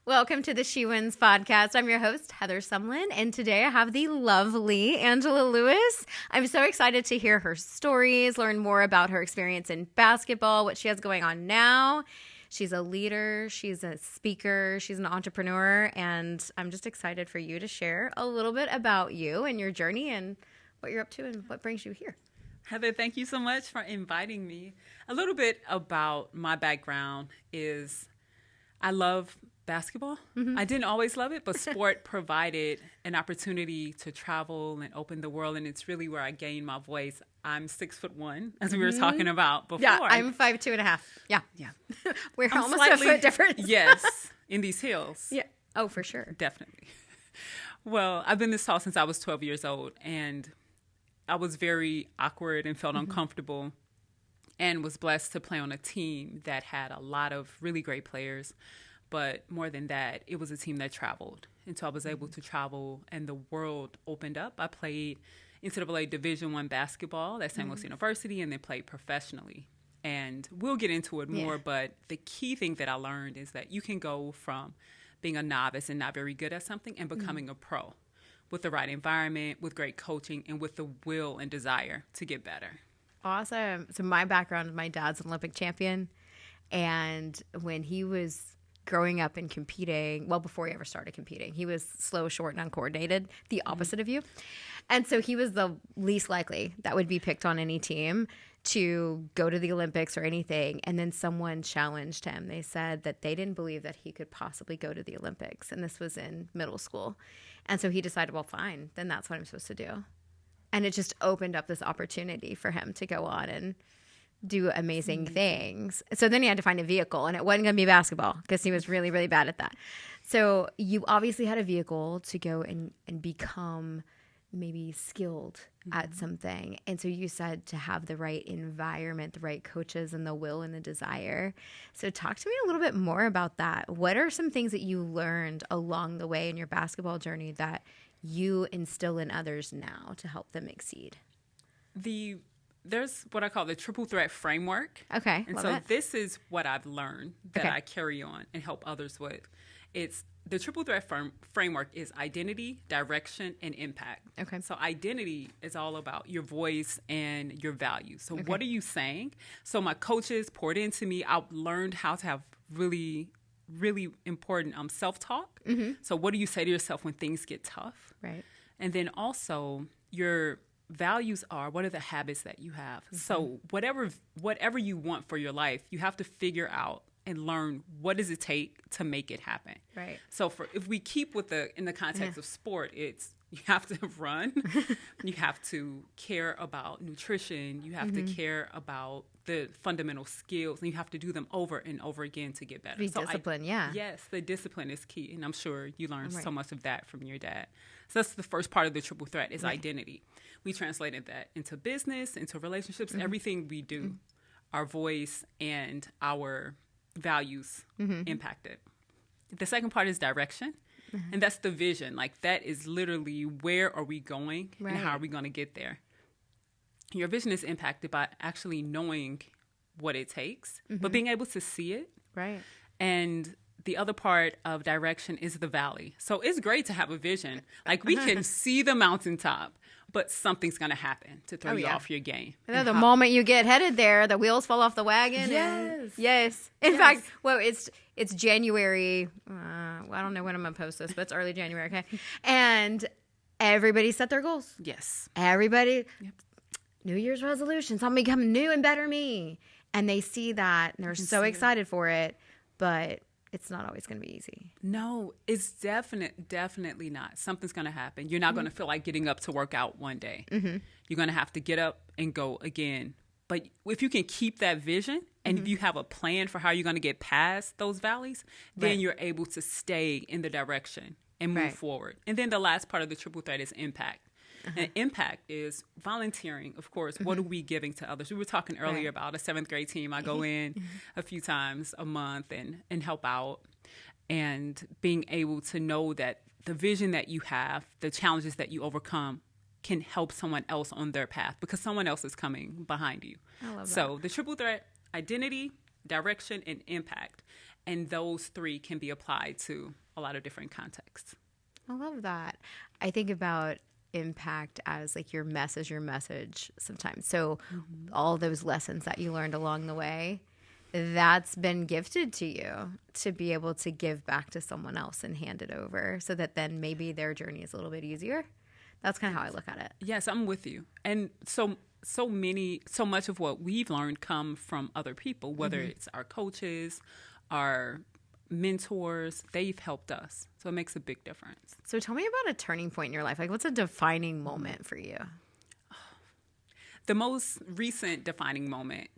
Welcome to the She Wins podcast. I'm your host, Heather Sumlin, and today I have the lovely Angela Lewis. I'm so excited to hear her stories, learn more about her experience in basketball, what she has going on now. She's a leader, she's a speaker, she's an entrepreneur, and I'm just excited for you to share a little bit about you and your journey and what you're up to and what brings you here. Heather, thank you so much for inviting me. A little bit about my background is I love basketball. Mm-hmm. I didn't always love it, but sport provided an opportunity to travel and open the world, and it's really where I gained my voice. I'm 6'1", as we were talking about before. Yeah, I'm 5'2.5". Yeah. We're I'm almost a foot difference. Yes, in these hills. Yeah. Oh, for sure. Definitely. Well, I've been this tall since I was 12 years old, and I was very awkward and felt uncomfortable, and was blessed to play on a team that had a lot of really great players. But more than that, it was a team that traveled. And so I was able to travel, and the world opened up. I played NCAA Division I basketball at St. Louis University, and then played professionally. And we'll get into it more, but the key thing that I learned is that you can go from being a novice and not very good at something and becoming a pro with the right environment, with great coaching, and with the will and desire to get better. Awesome. So my background, my dad's an Olympic champion. And when he was growing up and competing, well, before he ever started competing, he was slow, short, and uncoordinated, the opposite of you. And so he was the least likely that would be picked on any team to go to the Olympics or anything. And then someone challenged him. They said that they didn't believe that he could possibly go to the Olympics. And this was in middle school. And so he decided, well, fine, then that's what I'm supposed to do. And it just opened up this opportunity for him to go on and do amazing things. So then he had to find a vehicle, and it wasn't going to be basketball because he was really, really bad at that. So you obviously had a vehicle to go and become maybe skilled at something. And so you said to have the right environment, the right coaches, and the will and the desire. So talk to me a little bit more about that. What are some things that you learned along the way in your basketball journey that you instill in others now to help them exceed? There's what I call the triple threat framework. Okay. And love so it. this is what I've learned that I carry on and help others with. It's the triple threat framework is identity, direction, and impact. Okay. So identity is all about your voice and your values. So what are you saying? So my coaches poured into me. I learned how to have really, really important self-talk. So what do you say to yourself when things get tough? Right. And then also your values are, what are the habits that you have? So whatever you want for your life, you have to figure out and learn what does it take to make it happen. Right. So if we keep with in the context of sport, it's you have to run, you have to care about nutrition, you have to care about the fundamental skills, and you have to do them over and over again to get better. Be disciplined, Yes, the discipline is key, and I'm sure you learned so much of that from your dad. So that's the first part of the triple threat is identity. We translated that into business, into relationships, everything we do, our voice and our values impacted. The second part is direction. And that's the vision. Like that is literally where are we going and how are we going to get there? Your vision is impacted by actually knowing what it takes, but being able to see it. Right. And the other part of direction is the valley. So it's great to have a vision. Like we can see the mountaintop, but something's going to happen to throw you off your game. And the moment you get headed there, the wheels fall off the wagon. Yes. In fact, well, it's January. I don't know when I'm going to post this, but it's early January, okay? And everybody set their goals. Yes. Everybody, New Year's resolutions. I'm becoming new and better me. And they see that, and they're so excited for it, but it's not always going to be easy. No, it's definitely not. Something's going to happen. You're not going to feel like getting up to work out one day. You're going to have to get up and go again. But if you can keep that vision and if you have a plan for how you're going to get past those valleys, then you're able to stay in the direction and move forward. And then the last part of the triple threat is impact. And impact is volunteering, of course. What are we giving to others? We were talking earlier about a 7th grade team. I go in a few times a month and help out. And being able to know that the vision that you have, the challenges that you overcome, can help someone else on their path because someone else is coming behind you. I love that. So the triple threat, identity, direction, and impact. And those three can be applied to a lot of different contexts. I love that. I think about impact as like your message sometimes. So all those lessons that you learned along the way, that's been gifted to you to be able to give back to someone else and hand it over so that then maybe their journey is a little bit easier. That's kind of how I look at it. Yes, I'm with you. And so much of what we've learned come from other people, whether it's our coaches, our mentors, they've helped us. So it makes a big difference. So tell me about a turning point in your life. Like, what's a defining moment for you? The most recent defining moment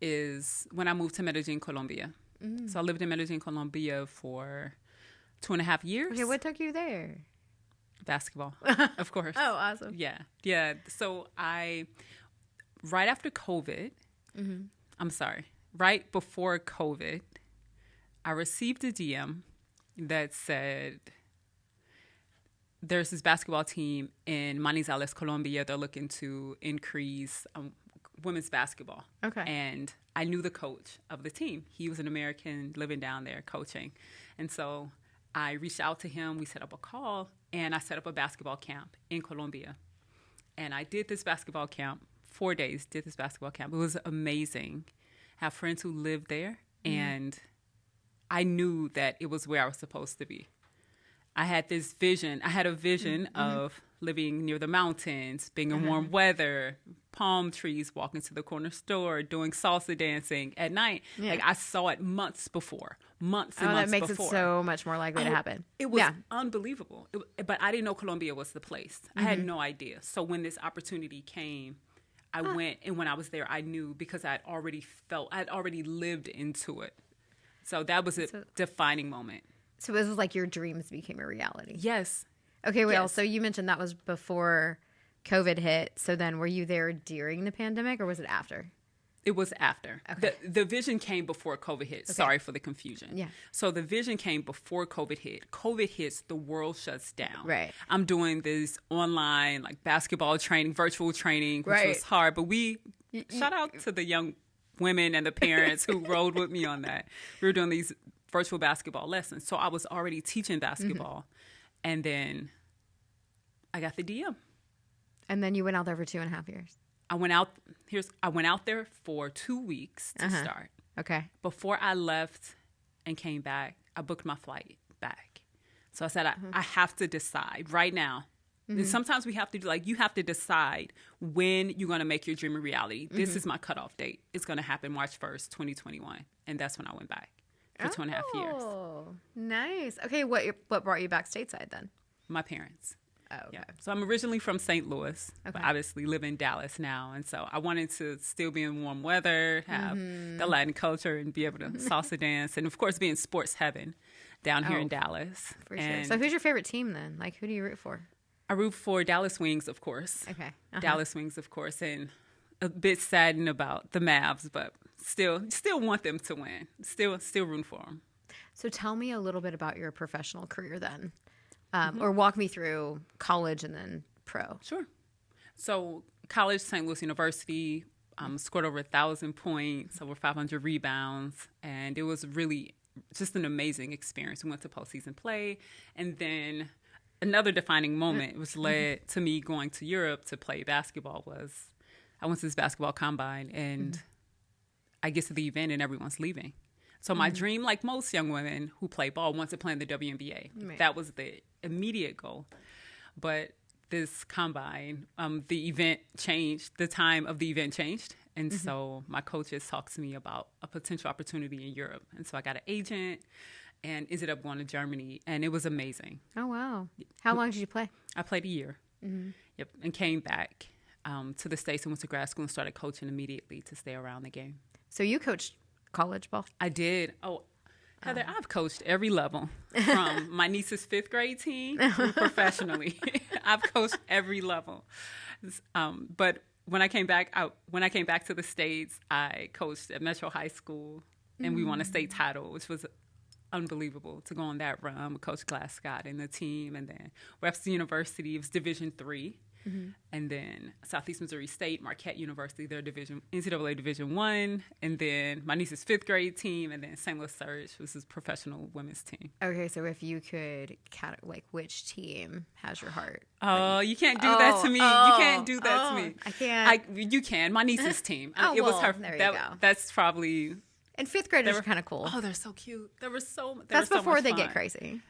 is when I moved to Medellin, Colombia. So I lived in Medellin, Colombia for 2.5 years. Okay, what took you there? Basketball, of course. Oh, awesome. Yeah. So right after COVID, right before COVID, I received a DM that said, there's this basketball team in Manizales, Colombia. They're looking to increase women's basketball. Okay. And I knew the coach of the team. He was an American living down there coaching. And so I reached out to him. We set up a call, and I set up a basketball camp in Colombia. And I did this basketball camp, 4 days, It was amazing. I have friends who lived there, and I knew that it was where I was supposed to be. I had a vision of living near the mountains, being in warm weather, palm trees, walking to the corner store, doing salsa dancing at night. Yeah. Like I saw it months before. That makes it so much more likely to happen. It was unbelievable. But I didn't know Colombia was the place. I had no idea. So when this opportunity came, I went, and when I was there, I knew because I'd already lived into it. So that was a defining moment. So it was like your dreams became a reality. Yes. Okay, well, so you mentioned that was before COVID hit. So then were you there during the pandemic or was it after? It was after. Okay. The vision came before COVID hit. Okay. Sorry for the confusion. Yeah. So the vision came before COVID hit. COVID hits, the world shuts down. Right. I'm doing this online, like basketball training, virtual training, which was hard. But shout out to the young women and the parents who rode with me on that. We were doing these virtual basketball lessons. So I was already teaching basketball. And then I got the DM. And then you went out there for 2.5 years. I went out there for 2 weeks to start. Okay. Before I left and came back, I booked my flight back. So I said, I have to decide right now. And sometimes we have to you have to decide when you're going to make your dream a reality. This is my cutoff date. It's going to happen March 1st, 2021. And that's when I went back for 2.5 years. Oh, nice. Okay. What brought you back stateside then? My parents. Oh, okay. Yeah. So I'm originally from St. Louis, but obviously live in Dallas now. And so I wanted to still be in warm weather, have the Latin culture, and be able to salsa dance. And, of course, be in sports heaven down here in Dallas. For sure. So who's your favorite team then? Like, who do you root for? I root for Dallas Wings, of course. Okay. Dallas Wings, of course. And a bit saddened about the Mavs, but still want them to win. Still rooting for them. So tell me a little bit about your professional career then. Or walk me through college and then pro. Sure. So college, St. Louis University, scored over 1,000 points, over 500 rebounds, and it was really just an amazing experience. We went to postseason play, and then another defining moment was led to me going to Europe to play basketball. Was I went to this basketball combine, and I get to the event, and everyone's leaving. So my dream, like most young women who play ball, want to play in the WNBA. Right. That was the immediate goal. But this combine, the event changed. The time of the event changed. And so my coaches talked to me about a potential opportunity in Europe. And so I got an agent and ended up going to Germany. And it was amazing. Oh, wow. How long did you play? I played a year. Yep, and came back to the States and went to grad school and started coaching immediately to stay around the game. So you coached college ball? I did. Oh, Heather, I've coached every level from my niece's 5th grade team professionally. I've coached every level. But when I came back to the States, I coached at Metro High School, and we won a state title, which was unbelievable to go on that run with Coach Glass Scott and the team. And then Webster University, it was Division III. And then Southeast Missouri State, Marquette University, their NCAA Division I. And then my niece's 5th grade team. And then St. Louis Surge, which is professional women's team. Okay, so if you could, which team has your heart? Oh, you can't do that to me. You can't do that to me. I can't. You can. My niece's team. It was her. There you go. That's probably... And 5th graders are kind of cool. Oh, they're so cute. That's before they get crazy.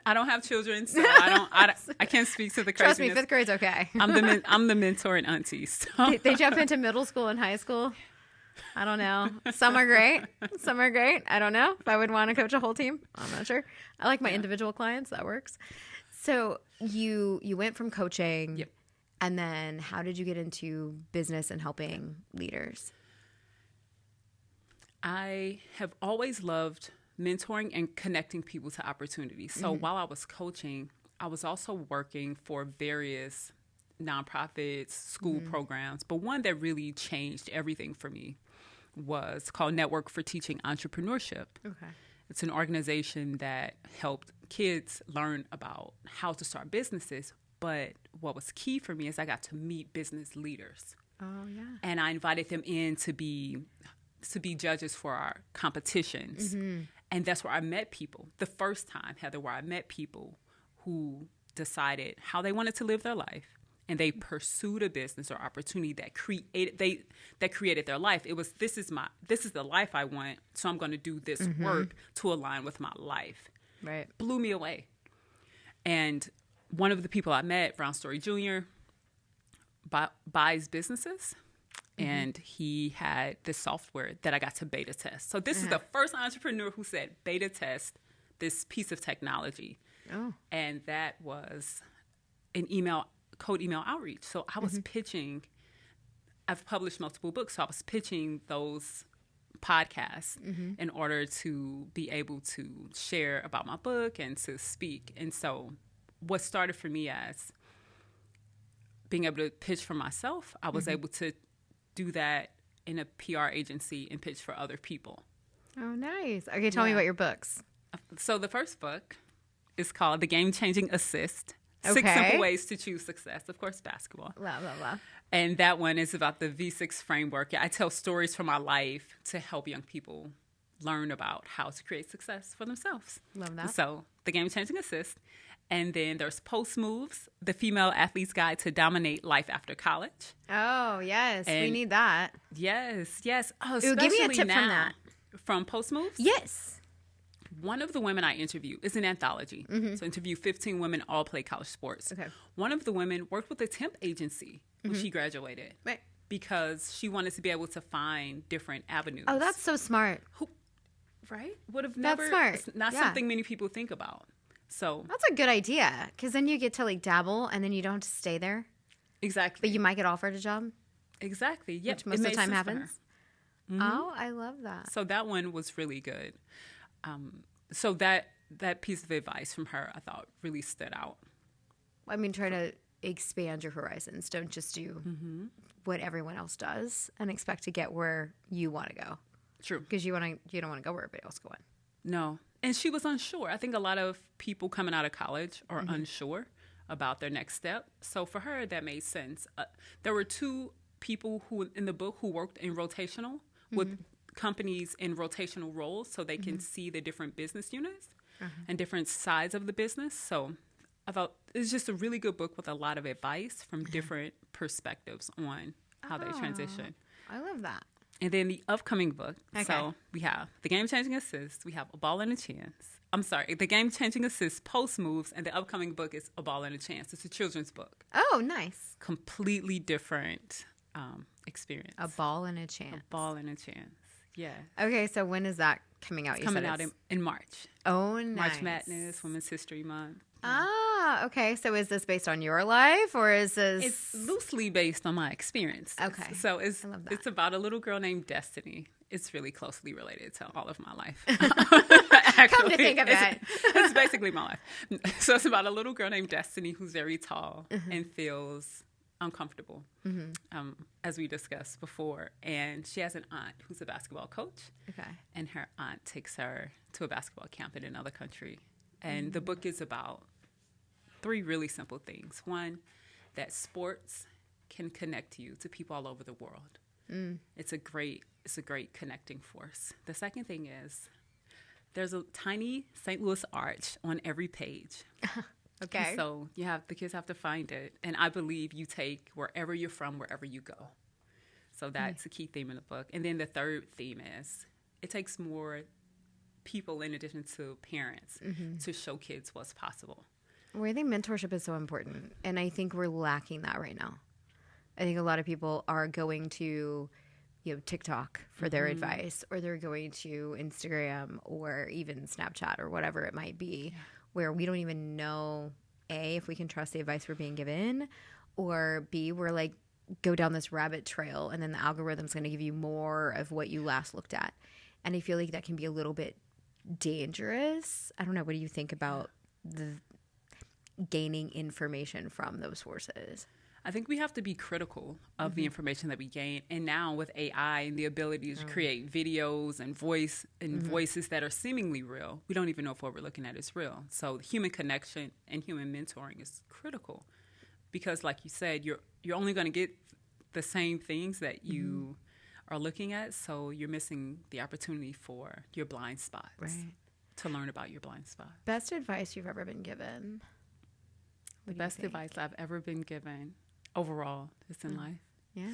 I don't have children, so I can't speak to the craziness. Trust me, 5th grade's okay. I'm the mentor and auntie. So. They jump into middle school and high school. I don't know. Some are great. Some are great. I don't know if I would want to coach a whole team. I'm not sure. I like my individual clients. That works. So you went from coaching, and then how did you get into business and helping leaders? I have always loved mentoring and connecting people to opportunities. So while I was coaching, I was also working for various nonprofits, school programs. But one that really changed everything for me was called Network for Teaching Entrepreneurship. Okay. It's an organization that helped kids learn about how to start businesses. But what was key for me is I got to meet business leaders. Oh, yeah. And I invited them in to be judges for our competitions. And that's where I met people. The first time, Heather, where I met people who decided how they wanted to live their life, and they pursued a business or opportunity that created their life. It was, this is the life I want, so I'm going to do this work to align with my life. Right. Blew me away. And one of the people I met, Brown Story Jr., buys businesses. And he had this software that I got to beta test. So this is the first entrepreneur who said, beta test this piece of technology. Oh. And that was an cold email outreach. So I was pitching, I've published multiple books, so I was pitching those podcasts in order to be able to share about my book and to speak. And so what started for me as being able to pitch for myself, I was able to do that in a PR agency and pitch for other people. Oh, nice. Okay, tell me about your books. So the first book is called The Game-Changing Assist. 6 Simple Ways to Choose Success. Of course, basketball. Blah, blah, blah. And that one is about the V6 framework. I tell stories from my life to help young people learn about how to create success for themselves. Love that. So The Game-Changing Assist. And then there's Post Moves, the female athlete's guide to dominate life after college. Oh, yes. We need that. Yes. Oh, Ooh, give me a tip from that. From Post Moves? Yes. One of the women I interview is an anthology. So interview 15 women, all play college sports. Okay. One of the women worked with a temp agency when she graduated. Right. Because she wanted to be able to find different avenues. Oh, that's so smart. Right? Would have never. That's smart. It's not something many people think about. So that's a good idea, because then you get to dabble, and then you don't have to stay there. Exactly. But you might get offered a job. Exactly. Yep. Which most of the time happens. Oh, I love that. So that one was really good. So that piece of advice from her, I thought, really stood out. I mean, try to expand your horizons. Don't just do what everyone else does and expect to get where you want to go. True. Because you don't want to go where everybody else is going. No. And she was unsure. I think a lot of people coming out of college are unsure about their next step. So for her, that made sense. There were 2 people who in the book who worked in rotational with companies in rotational roles, so they can see the different business units and different sides of the business. So I thought it's just a really good book with a lot of advice from different perspectives on how they transition. I love that. And then the upcoming book. Okay. So we have The Game-Changing Assist. We have A Ball and a Chance. I'm sorry, The Game-Changing Assist, Post Moves, and the upcoming book is A Ball and a Chance. It's a children's book. Oh, nice. Completely different experience. A Ball and a Chance. A Ball and a Chance. Yeah. Okay, so when is that coming out? It's coming out in March. Oh, nice. March Madness, Women's History Month. Ah, okay. So is this based on your life, or is this? It's loosely based on my experience. Okay. So it's about a little girl named Destiny. It's really closely related to all of my life. Actually, come to think of it. It's basically my life. So it's about a little girl named Destiny who's very tall and feels uncomfortable, as we discussed before. And she has an aunt who's a basketball coach. Okay. And her aunt takes her to a basketball camp in another country. And the book is about 3 really simple things. One, that sports can connect you to people all over the world. It's a great connecting force. The second thing is there's a tiny St. Louis arch on every page. Okay. And so the kids have to find it. And I believe you take wherever you're from, wherever you go. So that's a key theme in the book. And then the third theme is it takes more people in addition to parents to show kids what's possible. Well, I think mentorship is so important. And I think we're lacking that right now. I think a lot of people are going to, TikTok for their advice, or they're going to Instagram or even Snapchat or whatever it might be, where we don't even know, A, if we can trust the advice we're being given, or B, we're like, go down this rabbit trail and then the algorithm's going to give you more of what you last looked at. And I feel like that can be a little bit dangerous. I don't know. What do you think about the gaining information from those sources? I think we have to be critical of the information that we gain. And now with AI and the ability to create videos and voices that are seemingly real, we don't even know if what we're looking at is real. So human connection and human mentoring is critical because, like you said, you're only going to get the same things that you are looking at. So you're missing the opportunity for your blind spots, to learn about your blind spots. Best advice you've ever been given? The best advice I've ever been given overall is in life. Yeah.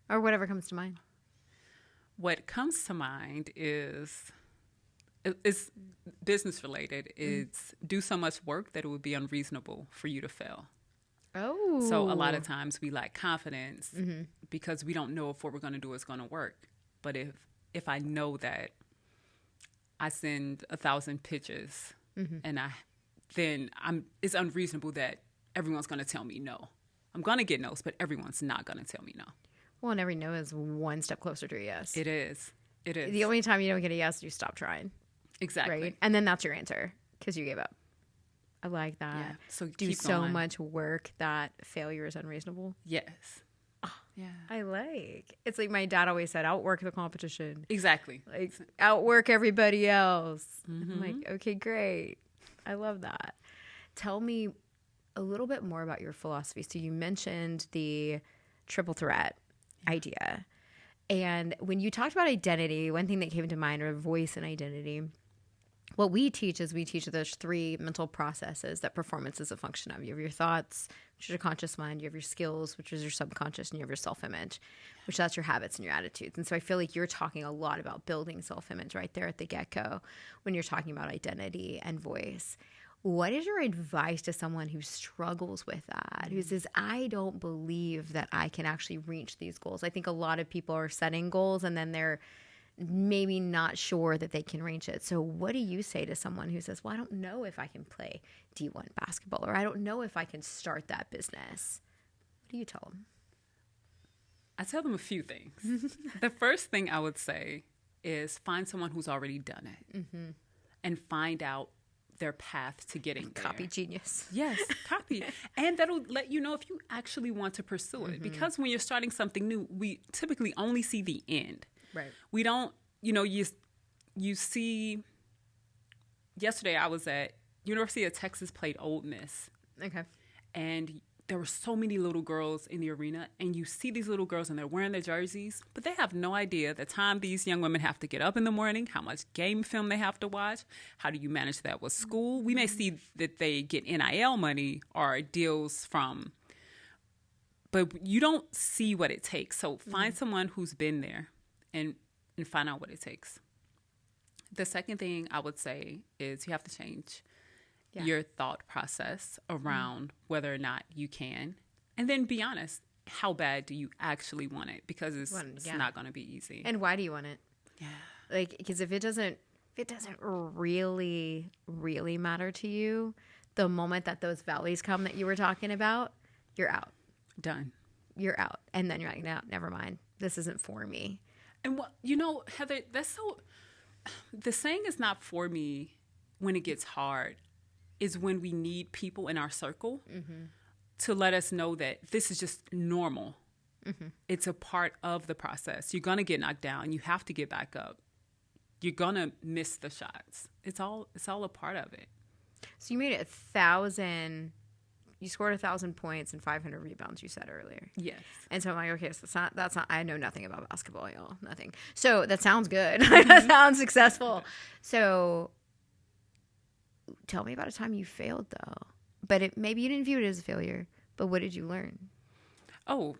Or whatever comes to mind. What comes to mind is it's business related. It's do so much work that it would be unreasonable for you to fail. Oh. So a lot of times we lack confidence because we don't know if what we're going to do is going to work. But if I know that I send 1,000 pitches and it's unreasonable that everyone's going to tell me no. I'm going to get no's, but everyone's not going to tell me no. Well, and every no is one step closer to a yes. It is. It is. The only time you don't get a yes, you stop trying. Exactly. Right? And then that's your answer because you gave up. I like that. Yeah. So do keep so going. much work that failure is unreasonable. Yes. Yeah. I like. It's like my dad always said, outwork the competition. Exactly. Like outwork everybody else. I'm like, okay, great. I love that. Tell me a little bit more about your philosophy. So you mentioned the triple threat idea. And when you talked about identity, one thing that came to mind are voice and identity. What we teach is those three mental processes that performance is a function of. You have your thoughts, which is your conscious mind. You have your skills, which is your subconscious, and you have your self-image, which that's your habits and your attitudes. And so I feel like you're talking a lot about building self-image right there at the get-go when you're talking about identity and voice. What is your advice to someone who struggles with that, who says, I don't believe that I can actually reach these goals? I think a lot of people are setting goals and then they're maybe not sure that they can reach it. So what do you say to someone who says, well, I don't know if I can play D1 basketball, or I don't know if I can start that business? What do you tell them? I tell them a few things. The first thing I would say is find someone who's already done it and find out their path to getting there. Copy genius. Yes, copy. And that'll let you know if you actually want to pursue it. Because when you're starting something new, we typically only see the end. Right. We don't, you see, yesterday I was at University of Texas, played Ole Miss. Okay. And there were so many little girls in the arena, and you see these little girls and they're wearing their jerseys, but they have no idea the time these young women have to get up in the morning, how much game film they have to watch. How do you manage that with school? We may see that they get NIL money or deals from, but you don't see what it takes. So find someone who's been there and find out what it takes. The second thing I would say is you have to change your thought process around whether or not you can. And then be honest. How bad do you actually want it? Because it's not going to be easy. And why do you want it? Yeah. Like, because if it doesn't really, really matter to you, the moment that those valleys come that you were talking about, you're out. Done. You're out. And then you're like, no, never mind. This isn't for me. And Heather, the saying is not for me when it gets hard. Is when we need people in our circle to let us know that this is just normal. It's a part of the process. You're going to get knocked down. You have to get back up. You're going to miss the shots. It's all a part of it. So you made 1,000 you scored 1,000 points and 500 rebounds, you said earlier. Yes. And so I'm like, okay, so that's not, I know nothing about basketball, y'all. Nothing. So that sounds good. That sounds successful. So tell me about a time you failed, though. But maybe you didn't view it as a failure, but what did you learn? Oh,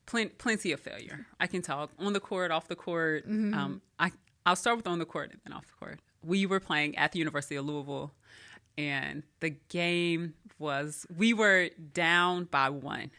plenty of failure. I can talk on the court, off the court. I'll start with on the court and then off the court. We were playing at the University of Louisville, and the game we were down by 1.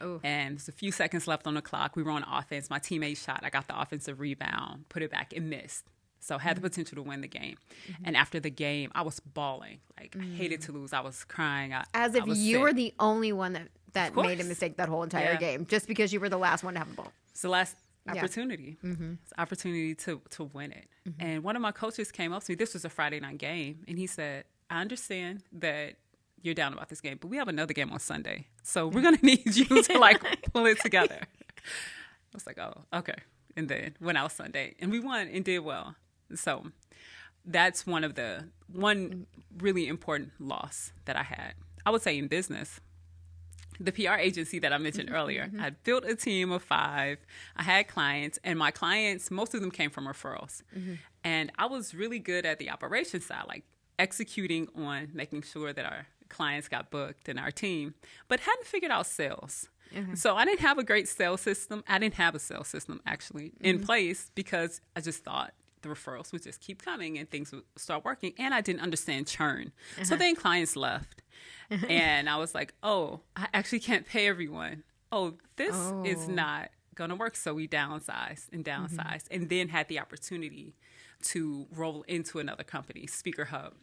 Oh. And there's a few seconds left on the clock. We were on offense. My teammate shot. I got the offensive rebound, put it back, and missed. So had the potential to win the game. And after the game, I was bawling. Like, I hated to lose. I was crying. As if you were the only one that made a mistake that whole entire game, just because you were the last one to have the ball. It's the last opportunity. It's opportunity to win it. And one of my coaches came up to me. This was a Friday night game. And he said, I understand that you're down about this game, but we have another game on Sunday. So we're going to need you to, like, pull it together. I was like, oh, okay. And then went out Sunday. And we won and did well. So that's one really important loss that I had. I would say in business, the PR agency that I mentioned earlier, I built a team of 5. I had clients, and my clients, most of them came from referrals. And I was really good at the operations side, like executing on making sure that our clients got booked and our team, but hadn't figured out sales. So I didn't have a great sales system. I didn't have a sales system actually in place because I just thought the referrals would just keep coming and things would start working. And I didn't understand churn. So then clients left. And I was like, oh, I actually can't pay everyone. Oh, this is not going to work. So we downsized and then had the opportunity to roll into another company, Speaker Hub,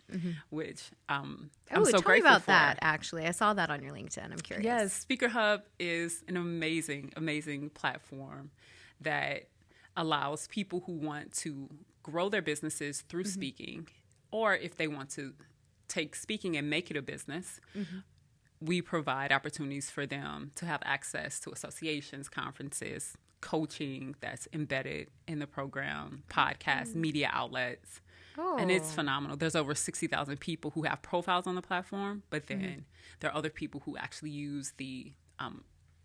which I'm so tell grateful me about for. That, actually. I saw that on your LinkedIn. I'm curious. Yes, Speaker Hub is an amazing, amazing platform that allows people who want to grow their businesses through speaking, or if they want to take speaking and make it a business, we provide opportunities for them to have access to associations, conferences, coaching that's embedded in the program, podcasts, media outlets. And it's phenomenal. There's over 60,000 people who have profiles on the platform, but then there are other people who actually use the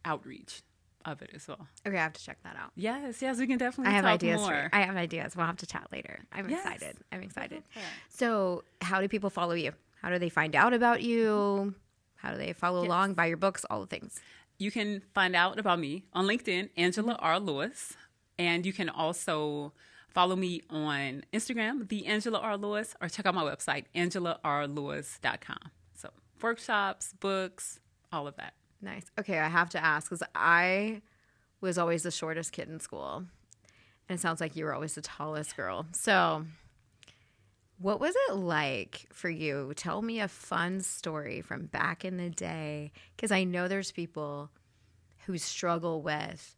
outreach of it as well. Okay, I have to check that out. Yes, we can definitely I have talk ideas more. I have ideas. We'll have to chat later. I'm excited. So how do people follow you? How do they find out about you? How do they follow along, buy your books, all the things? You can find out about me on LinkedIn, Angela R. Lewis. And you can also follow me on Instagram, the Angela R. Lewis, or check out my website, angelarlewis.com. So workshops, books, all of that. Nice. Okay, I have to ask, because I was always the shortest kid in school. And it sounds like you were always the tallest girl. So what was it like for you? Tell me a fun story from back in the day, because I know there's people who struggle with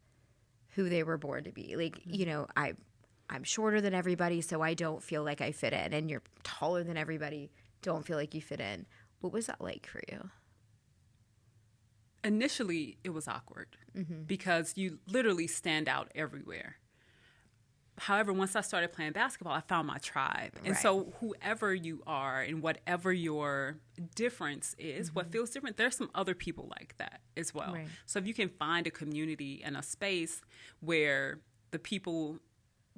who they were born to be. Like, you know, I'm shorter than everybody, so I don't feel like I fit in. And you're taller than everybody, don't feel like you fit in. What was that like for you? Initially, it was awkward because you literally stand out everywhere. However, once I started playing basketball, I found my tribe. And so whoever you are and whatever your difference is, what feels different, there's some other people like that as well. Right. So if you can find a community and a space where the people,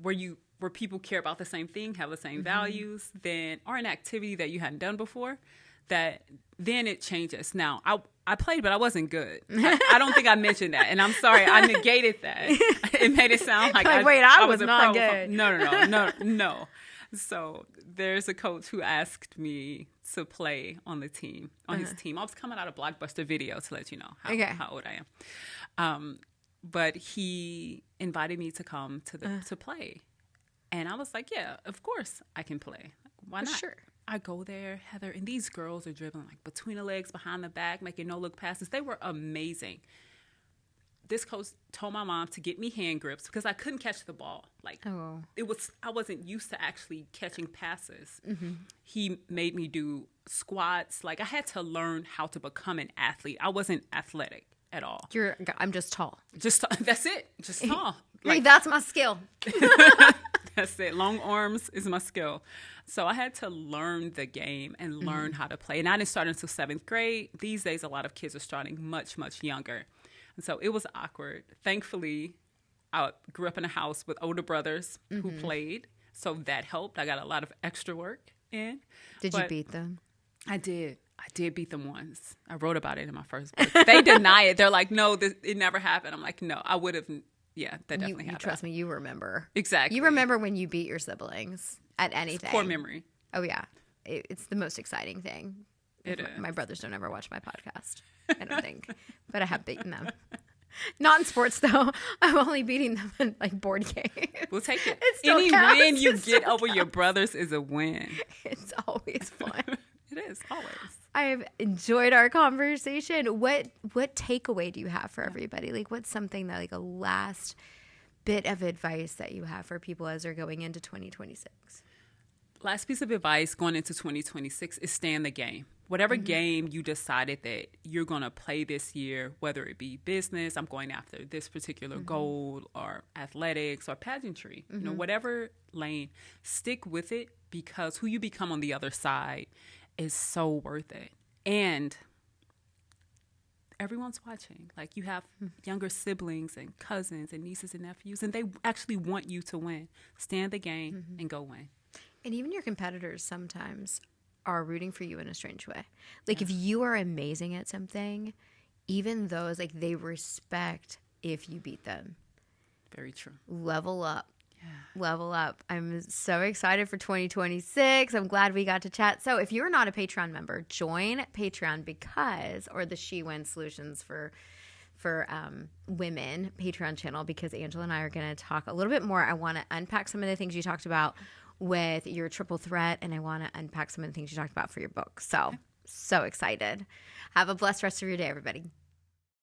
where people care about the same thing, have the same values, then, or an activity that you hadn't done before, that then it changes. Now, I played, but I wasn't good. I don't think I mentioned that, and I'm sorry. I negated that. It made it sound like I was not good. No. So there's a coach who asked me to play on the team, on his team. I was coming out of Blockbuster Video, to let you know how old I am. But he invited me to come to play, and I was like, yeah, of course I can play. Why not? Sure. I go there, Heather, and these girls are dribbling like between the legs, behind the back, making no-look passes. They were amazing. This coach told my mom to get me hand grips because I couldn't catch the ball. I wasn't used to actually catching passes. He made me do squats. Like, I had to learn how to become an athlete. I wasn't athletic at all. I'm just tall. That's it. Just tall. Like, that's my skill. That's it. Long arms is my skill. So I had to learn the game and learn how to play. And I didn't start until 7th grade. These days, a lot of kids are starting much, much younger. And so it was awkward. Thankfully, I grew up in a house with older brothers who played. So that helped. I got a lot of extra work in. Did you beat them? I did. I did beat them once. I wrote about it in my first book. They deny it. They're like, no, it never happened. I'm like, no, I would have. Yeah, that definitely happened. Trust me, you remember. Exactly. You remember when you beat your siblings at anything. It's core memory. Oh, yeah. It's the most exciting thing. It is. My brothers don't ever watch my podcast, I don't think. But I have beaten them. Not in sports, though. I'm only beating them in like board games. We'll take it. Any win you get over your brothers is a win. It's always fun. It is, always. I have enjoyed our conversation. What takeaway do you have for everybody? Like, what's something that, like, a last bit of advice that you have for people as they're going into 2026? Last piece of advice going into 2026 is stay in the game. Whatever game you decided that you're going to play this year, whether it be business, I'm going after this particular goal, or athletics or pageantry, you know, whatever lane, stick with it, because who you become on the other side is so worth it. And everyone's watching. Like, you have younger siblings and cousins and nieces and nephews, and they actually want you to win. Stay in the game and go win. And even your competitors sometimes are rooting for you in a strange way. Like, if you are amazing at something, even those, like, they respect if you beat them. Very true. Level up. Level up. I'm so excited for 2026. I'm glad we got to chat. So if you're not a Patreon member, join Patreon or the She Wins Solutions for Women Patreon channel, because Angela and I are going to talk a little bit more. I want to unpack some of the things you talked about with your triple threat, and I want to unpack some of the things you talked about for your book. So excited. Have a blessed rest of your day, everybody.